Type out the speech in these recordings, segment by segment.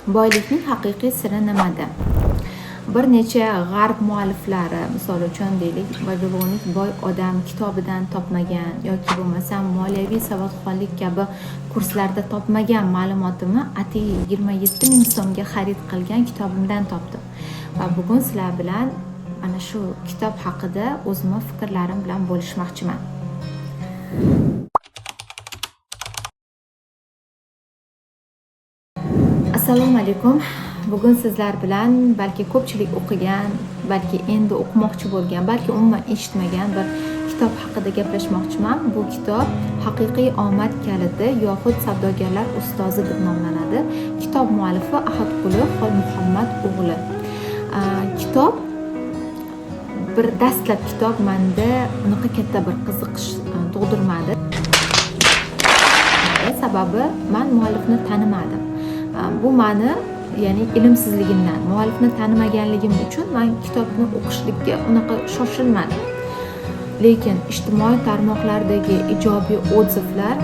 Boylikning haqiqiy siri nimada? Bir necha g'arb mualliflari, misol uchun deylik, Babilonik boy odam kitobidan topmagan yoki bo'lmasam moliyaviy savodxonlik kabi kurslarda topmagan ma'lumotimni atigi 27 ming so'mga xarid qilgan kitobimdan topdim. Va bugun sizlar bilan ana shu kitob haqida o'zimning fikrlarim bilan bo'lishmoqchiman. Assalomu alaykum. Bugun sizlar bilan balki ko'pchilik o'qigan, balki endi o'qimoqchi bo'lgan, balki umuman eshitmagan bir kitob haqida gaplashmoqchiman. Bu kitob Haqiqiy omad kaliti yoxud savdogarlar ustozi deb nomlanadi. Kitob muallifi Ahadquli Xolmuhammad o'g'li. Kitob bir dastlab kitob menda unaqa katta bir qiziqish tug'dirmadi. Sababi men muallifni tanimadim. Bu meni ya'ni ilmsizligimdan, muallifni tanimaganligim uchun men kitobni o'qishlikka unaqa shoshilmadim. Lekin ijtimoiy tarmoqlardagi ijobiy odzivlar,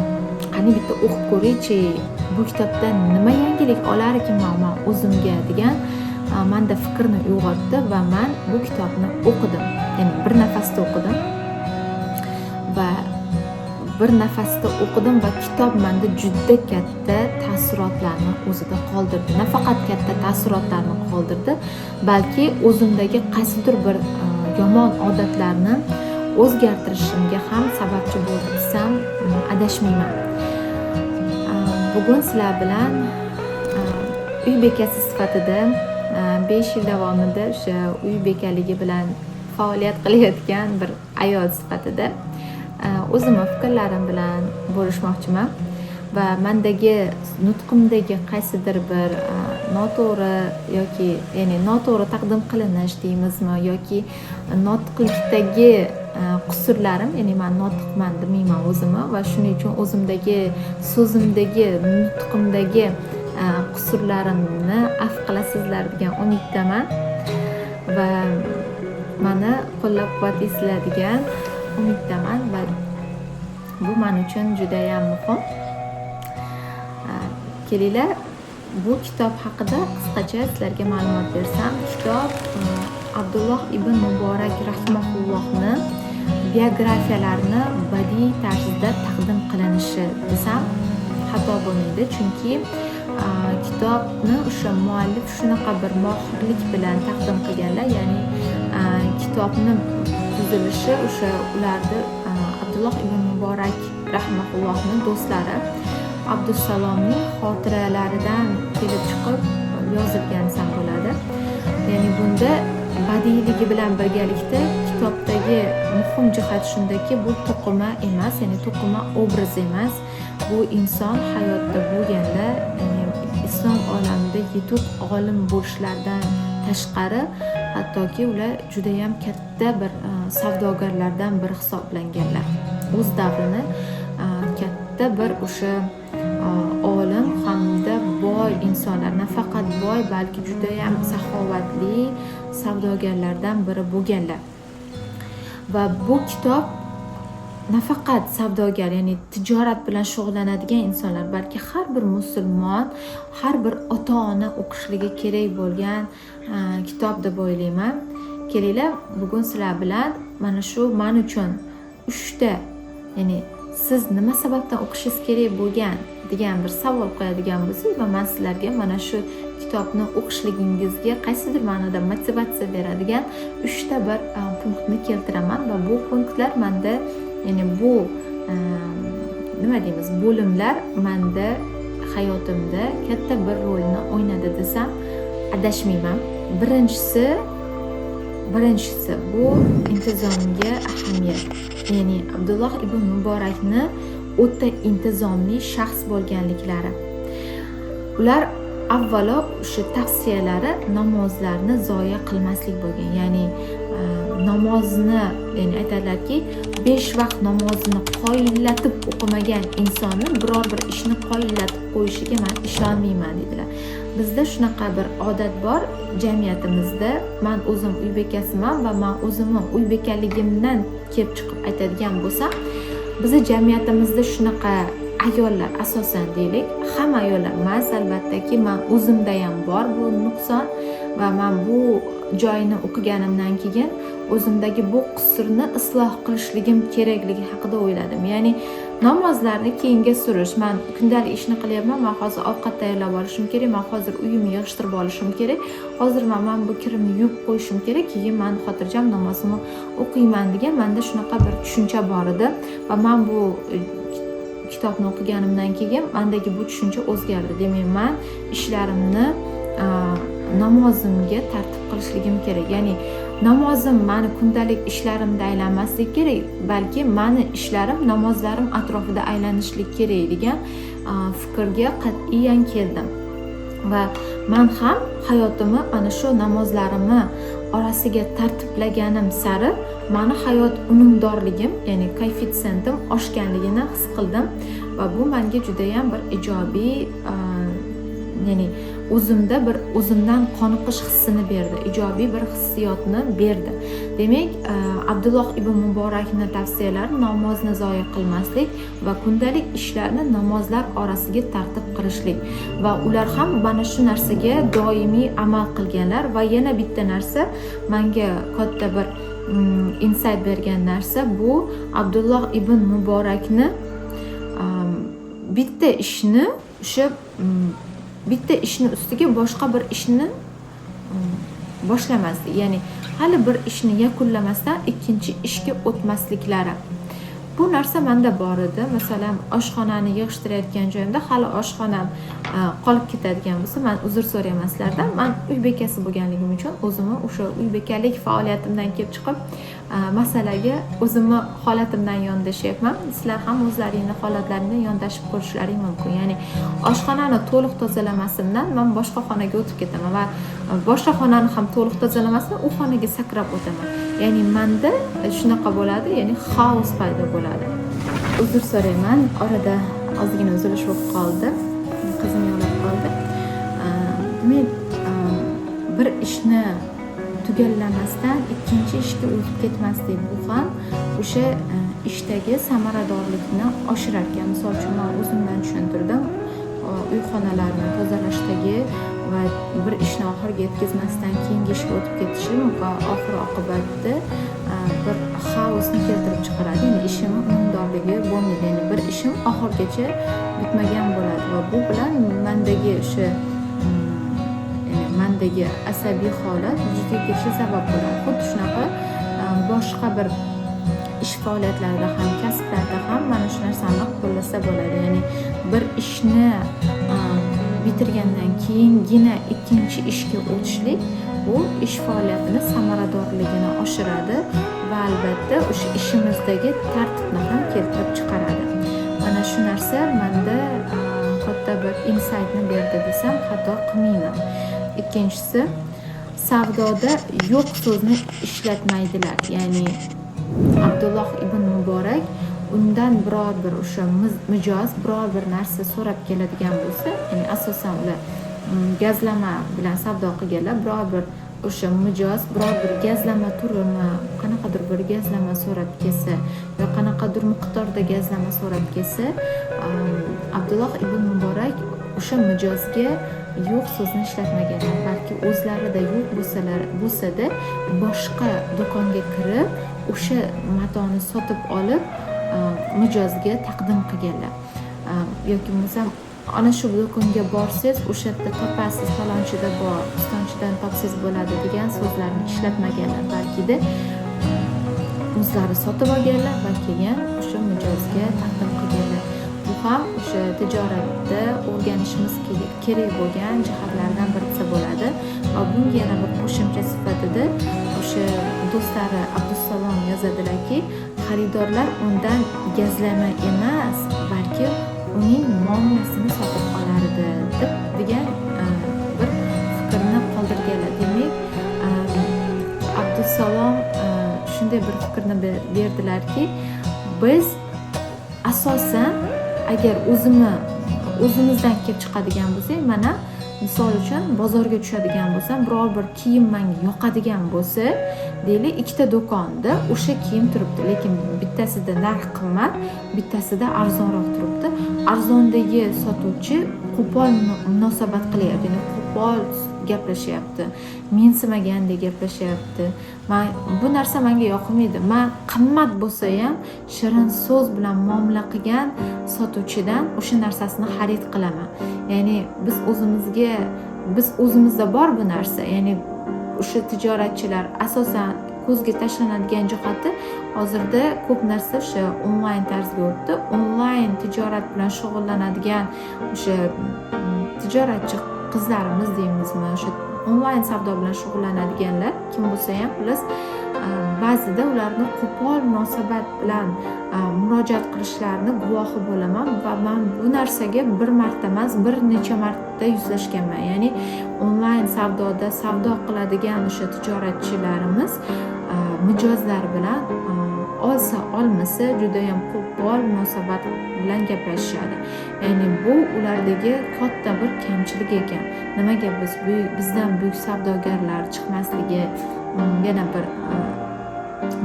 qani bitta o'qib ko'ring-chi, bu kitobdan nima yangilik olar ekanman men o'zimga degan menda fikrni uyg'otdi va men bu kitobni o'qidim. Ya'ni bir nafasda o'qidim va kitob menda juda katta taassurotlarni o'zida qoldirdi. Nafaqat katta taassurotlarni qoldirdi, balki o'zimdagi qaysidir bir yomon odatlarni o'zgartirishimga ham sababchi bo'ldi desam adashmayman. Bugun sizlar bilan uy bekasi sifatida 5 yil davomida o'sha uy bekaligi bilan faoliyat qilayotgan bir ayol sifatida o'zimning fikrlarim bilan bo'lishmoqchiman va mendagi nutqimdagi qaysidir bir noto'g'ri yoki ya'ni noto'g'ri taqdim qilinish deymizmi yoki nutqlikdagi qusurlarim, ya'ni men notiqman demayman o'zimni va shuning uchun o'zimdagi so'zimdagi nutqimdagi qusurlarimni afv qilasizlar degan umiddaman va meni qo'llab-quvvatlaysizlar degan umiddaman va bu men uchun juda ham muhim. Kelinglar, bu kitob haqida qisqacha sizlarga ma'lumot bersam, kitob Abdulloh ibn Muborak rahimahullohni biografiyalarini badiiy tarzda taqdim qilinishi desam xato bo'lmaydi, chunki kitobni o'sha muallif shunaqa bir mohirlik bilan taqdim qilganlar, ya'ni kitobni tuzilishi o'sha ularni Abdulloh ibn Muborak rahimahullohning do'stlari Abdusalomning xotiralaridan kelib chiqib yozilgan desam bo'ladi. Ya'ni bunda badiiyligi bilan birgalikda kitobdagi muhim jihat shundaki, bu to'qima emas, ya'ni to'qima obraz emas. Bu inson hayotda bo'lganda, ya'ni islom olamida yetuk olim bo'lishlaridan tashqari, hattoki ular juda ham katta bir savdogarlardan biri hisoblanganlar. O'z davrini katta bir o'sha olim hamda boy insonlar, nafaqat boy, balki juda ham saxovatli savdogarlardan biri bo'lganlar. Va bu kitob nafaqat savdogar, ya'ni tijorat bilan shug'ullanadigan insonlar, balki har bir musulmon, har bir ota-ona o'qishligi kerak bo'lgan kitob deb o'ylayman. Kelinglar, bugun sizlar bilan mana shu men uchun 3 ta, ya'ni siz nima sababdan o'qishingiz kerak bo'lgan degan bir savol qo'yadigan bo'lsak va men sizlarga mana shu kitobni o'qishligingizga qaysidir ma'noda motivatsiya beradigan 3 ta bir punktni keltiraman va bu punktlar menda, ya'ni bu nima deymiz, bo'limlar menda hayotimda katta bir rolni o'ynadi desam adashmayman. Birinchisi bu intizomga ahamiyat. Ya'ni Abdulloh ibn Muborakni o'ta intizomli shaxs bo'lganliklari. Ular avvalo o'sha tavsiyalari namozlarni zoya qilmaslik bo'lgan. Ya'ni namozni, ya'ni aytadilarki, 5 vaqt namozini qoyillatib o'qimagan insonni biror bir ishni qoyillatib qo'yishiga men ishonmayman dedilar. Bizda shunaqa bir odat bor jamiyatimizda. Men o'zim uy bekasiman va men o'zimni uy bekaligimdan kelib chiqib aytadigan bo'lsam, bizning jamiyatimizda shunaqa ayollar asosan deylik, hamma ayollar emas, albattaki men o'zimda ham bor bu nuqson va men bu joyini o'qiganimdan keyin o'zimdagi bu qusurni isloh qilishligim kerakligi haqida o'yladim. Ya'ni namozlarni keyinga surish. Men kundalik ishni qilyapman, men hozir ovqat tayyorlab olishim kerak, men hozir uyimni yig'ishtirib olishim kerak, hozir men bu kirimni yuvib qo'yishim kerak, keyin men xotirjam namozimni o'qiyman degan menda shunaqa bir tushuncha bor edi va men bu kitobni o'qiganimdan keyin mendagi bu tushuncha o'zgardi. Demak, men ishlarimni namozimga tartib qilishligim kerak. Ya'ni namozim meni kundalik ishlarimda aylanmaslik kerak, balki meni ishlarim namozlarim atrofida aylanishlik kerak degan fikrga qat'iyan keldim. Va men ham hayotimni mana shu namozlarimni orasiga tartiblaganim sari meni hayot unumdorligim, ya'ni koeffitsientim oshganligini his qildim va bu menga juda ham bir ijobiy, ya'ni o'zimda bir o'zimdan qoniqish hissini berdi, ijobiy bir hissiyotni berdi. Demak, Abdulloh ibn Muborakning tavsiyalari namozni zoya qilmaslik va kundalik ishlarni namozlar orasiga tartib qilishlik va ular ham mana shu narsaga doimiy amal qilganlar. Va yana bitta narsa, menga katta bir insight bergan narsa bu Abdulloh ibn Muborakni bitta ishni ustiga boshqa bir ishni boshlamaslik, ya'ni hali bir ishni yakunlamasdan ikkinchi ishga o'tmasliklari. Bu narsa menda bor edi. Masalan, oshxonani yig'ishtirayotgan joyimda hali oshxonam qolib ketadigan bo'lsa, men uzr so'rayman sizlardan. Men uy bekasi bo'lganligim uchun o'zimni o'sha uy bekalik faoliyatimdan kelib chiqib masalaga o'zimni holatimdan yondashyapman. Sizlar ham o'zlaringizning holatlaringizdan yondashib ko'rishlaring mumkin. Ya'ni oshxonani to'liq tozalamasimdan men boshqa xonaga o'tib ketaman va boshqa xonani ham to'liq tozalamasdan u xonaga sakrab o'taman. Ya'ni menda shunaqa bo'ladi, ya'ni xaos paydo bo'ladi. Uzr so'rayman, orada ozgina uzilish bo'lib qoldi. Qizim yig'lab qoldi. Demak, bir ishni tugallamasdan ikkinchi ishga o'tib ketmaslik bu ham o'sha ishdagi samaradorlikni oshirar ekan. Misol uchun men o'zimdan tushuntirdim. Uy xonalarni tozalashdagi va bir ishni oxiriga yetkazmasdan keyingi ishga o'tib ketishi oxir oqibatda bir xaosni keltirib chiqaradi. Ya'ni ishimni unumdorligi bo'lmaydi. Ya'ni bir ishim oxirigacha bitmagan bo'ladi va bu bilan mendagi o'sha mendagi asabiy holat vujudga kelishi sabab bo'ladi. Xuddi shunaqa boshqa bir ish faoliyatlarida ham, kasblarda ham mana shu narsani qo'llasa bo'ladi. Ya'ni bir ishni bitirgandan keyingina ikkinchi ishga o'tishlik bu ish faoliyatini samaradorligini oshiradi va albatta o'sha ishimizdagi tartibni ham keltirib chiqaradi. Mana shu narsa menda katta bir insightni berdi desam xato qilmayman. Ikkinchisi, savdoda yo'q so'zni ishlatmaydilar. Ya'ni Abdulloh ibn Muborak undan biror bir o'sha mijoz biror bir narsa so'rab keladigan bo'lsa, ya'ni asosan ular gazlama bilan savdo qilganlar, biror bir o'sha mijoz biror bir gazlama turini, qanaqadir bir gazlama so'rab kelsa va qanaqadir miqdorda gazlama so'rab kelsa, Abdulloh ibn Muborak o'sha mijozga yo'q so'zni ishlatmaganlar, balki o'zlarida yo'q bo'lsa-da boshqa do'konga kirib o'sha matoni sotib olib mijozga taqdim qilganlar. Yoki bo'lmasam ana shu do'konga borsangiz o'sha yerda topasiz, falonchida bor, pistonchidan topsangiz bo'ladi degan so'zlarni ishlatmaganlar, balki-da o'zlari sotib olganlar va keyin o'sha mijozga taqdim qilganlar. Bu ham o'sha tijoratda o'rganishimiz kerak bo'lgan jihatlardan birisi bo'ladi va bunga yana bir qo'shimcha sifatida o'sha do'stlari Abdusalom yozadilarki, xaridorlar undan gazlama emas, balki uning muomalasini sotib olardi degan bir fikrni qoldirganlar. Demak, Abdusalom shunday bir fikrni berdilarki, biz asosan agar o'zimizdan kelib chiqadigan bo'lsak, mana misol uchun bozorga tushadigan bo'lsam, biror bir kiyim menga yoqadigan bo'lsa, deylik, ikkita do'konda o'sha kiyim turibdi, lekin bittasida narx qimmat, bittasida arzonroq turibdi. Arzondagi sotuvchi qo'pol munosabat qilyapti, ya'ni qo'pol gaplashyapti, mensimagandek gaplashyapti. Bu narsa menga yoqmaydi. Men qimmat bo'lsa ham shirin so'z bilan muomala qilgan sotuvchidan o'sha narsasini xarid qilaman. Ya'ni biz o'zimizda bor bu narsa. Ya'ni o'sha tijoratchilar asosan ko'zga tashlanadigan jihati hozirda ko'p narsa o'sha onlayn tarzga o'tdi. Onlayn tijorat bilan shug'ullanadigan o'sha tijoratchi qizlarimiz deymizmi, o'sha onlayn savdo bilan shug'ullanadiganlar kim bo'lsa ham, xullas ba'zida ularni qo'pol munosabat bilan murojaat qilishlarini guvohi bo'laman va men bu narsaga bir marta emas, bir necha marta yuzlashganman. Ya'ni onlayn savdoda savdo qiladigan o'sha tijoratchilarimiz mijozlar bilan olmasa juda ham qo'pol munosabat bilan gaplashishadi. Ya'ni bu ulardagi katta bir kamchilik ekan. Nimaga bizdan buyuk savdogarlar chiqmasligi yana bir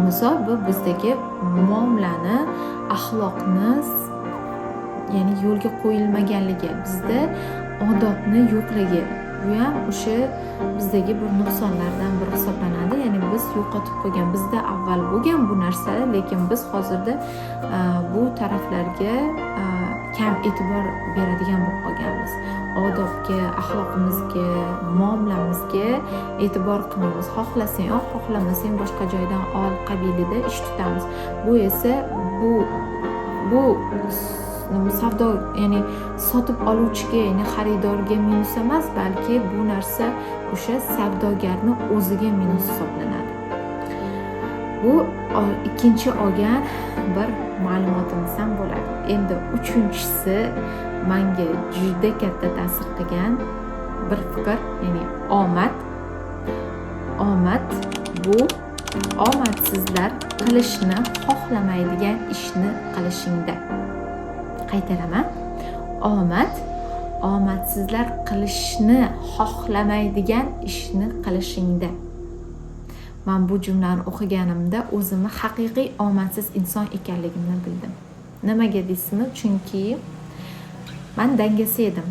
misol, bu bizdagi muomalani, axloqni, ya'ni yo'lga qo'yilmaganligi, bizda odobni yo'qligi. Bu ham o'sha bizdagi bir nuqsonlardan biri hisoblanadi. Ya'ni biz yo'qotib qo'ygan, bizda avval bo'lgan bu narsa, lekin biz hozirda bu taraflarga kam e'tibor beradigan bo'lib qolganmiz. Odobga, axloqimizga, muomalamizga e'tibor qilmaymiz. Xohlasang yo'q, xohlamasang boshqa joydan ol qabilida ish tutamiz. Bu esa bu savdo, ya'ni sotib oluvchiga, ya'ni xaridorga minus emas, balki bu narsa o'sha savdogarning o'ziga minus hisoblanadi. Bu ikkinchi olgan bir ma'lumotimiz ham bo'ladi. Endi uchinchisi menga juda katta ta'sir qilgan bir fikr, ya'ni omad. Omad bu omadsizlar qilishni xohlamaydigan ishni qilishingda. Qaytaraman. Omadsizlar qilishni xohlamaydigan ishni qilishingda. Men bu jumlani o'qiganimda o'zimni haqiqiy omadsiz inson ekanligimni bildim. Nimaga deysizmi? Chunki men dangasa edim.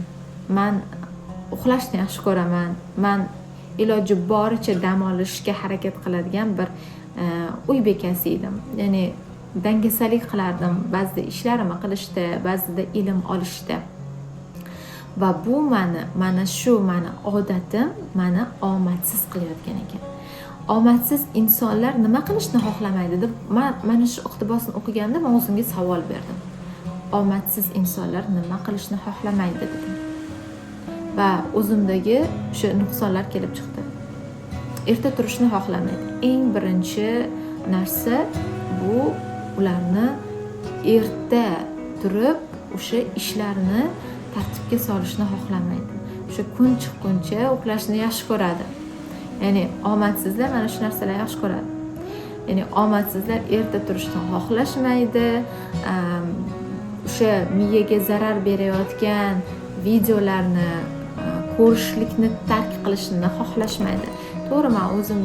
Men uxlashni yaxshi ko'raman. Men iloji boricha dam olishga harakat qiladigan bir uy bekasi edim. Ya'ni dangasalik qilardim ba'zida ishlarimni qilishda, ba'zida ilm olishda. Va bu mana shu odatim meni omadsiz qilayotgan ekan. Omadsiz insonlar nima qilishni xohlamaydi deb mana shu iqtibosni o'qiganda men o'zimga savol berdim. Omadsiz insonlar nima qilishni xohlamaydi dedim. Va o'zimdagi o'sha nuqsonlar kelib chiqdi. Erta turishni xohlamaydi. Eng birinchi narsa bu ularni erta turib o'sha ishlarini tartibga solishni xohlamaydi. O'sha kun chiqquncha uxlashni yaxshi ko'radi. Ya'ni omadsizlar mana shu narsalarni yaxshi ko'radi. Ya'ni omadsizlar erta turishni xohlashmaydi. O'sha miyaga zarar berayotgan videolarni ko'rishlikni tark qilishni xohlashmaydi. To'g'ri, men o'zim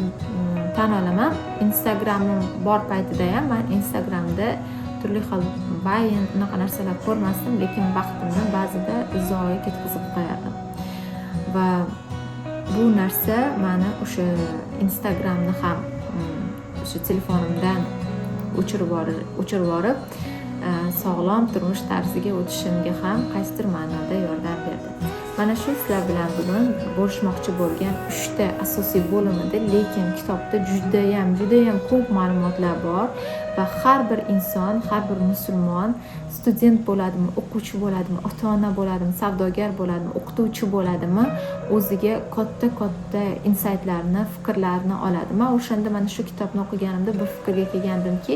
tan olaman. Instagramim bor paytida ham men Instagramda turli xil vayn unaqa narsalar ko'rmasdim, lekin vaqtimni ba'zida zoyi ketkazib qo'yardim. Va bu narsa meni o'sha Instagramni ham o'sha telefonimdan o'chirib olib sog'lom turmush tarziga o'tishimga ham qaysidir ma'noda yordam berdi. Mana shu sizlar bilan bugun bo'lishmoqchi bo'lgan 3 ta asosiy bo'limida, lekin kitobda juda ham ko'p ma'lumotlar bor va har bir inson, har bir musulmon, student bo'ladimi, o'quvchi bo'ladimi, ota-ona bo'ladimi, savdogar bo'ladimi, o'qituvchi bo'ladimi, o'ziga katta insaytlarni, fikrlarni oladi. Men o'shanda mana shu kitobni o'qiganimda bir fikrga kelgandimki,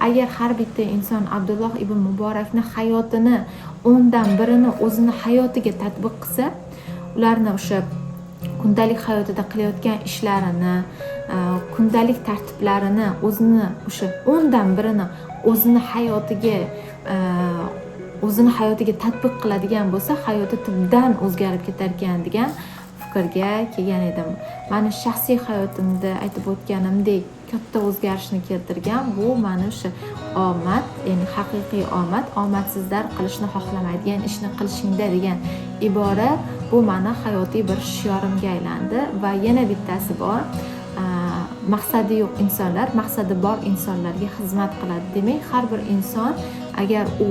agar har bitta inson Abdulloh ibn Muborakning hayotini 10 dan birini o'zini hayotiga tatbiq qilsa, ularni o'sha kundalik hayotida qilayotgan ishlarini, kundalik tartiblarini o'zini o'sha 10 dan birini o'zini hayotiga o'zini hayotiga tatbiq qiladigan bo'lsa hayoti tubdan o'zgarib ketarkan degan fikrga kelgan edim. Mani shaxsiy hayotimda aytib o'tganimdek katta o'zgarishni keltirgan bu mana o'sha omad, ya'ni haqiqiy omad, omadsizlar qilishni xohlamaydigan ishni qilishingda degan ibora bu mani hayotiy bir shiorimga aylandi. Va yana bittasi bor, maqsadi yo'q insonlar maqsadi bor insonlarga xizmat qiladi. Demak, har bir inson agar u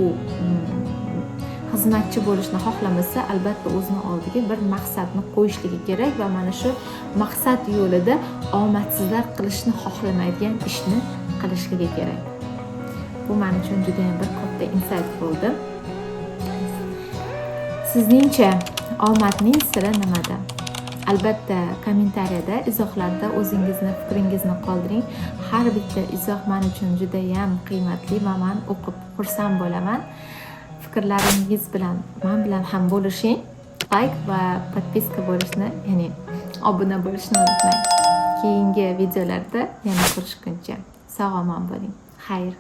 xizmatchi bo'lishni xohlamasa, albatta o'zini oldiga bir maqsadni qo'yishligi kerak va mana shu maqsad yo'lida omadsizlar qilishni xohlamaydigan ishni qilishligi kerak. Bu men uchun juda ham bir katta insight bo'ldi. Sizningcha omadning siri nimada? Albatta kommentariyada, izohlarda o'zingizni fikringizni qoldiring. Har bitta izoh men uchun juda ham qiymatli va men o'qib xursand bo'laman. Fikrlaringiz bilan men bilan ham bo'lishing. Like va podpiska bo'lishni, ya'ni obuna bo'lishni unutmang. Keyingi videolarda yana ko'rishguncha sog' omon bo'ling. Xayr.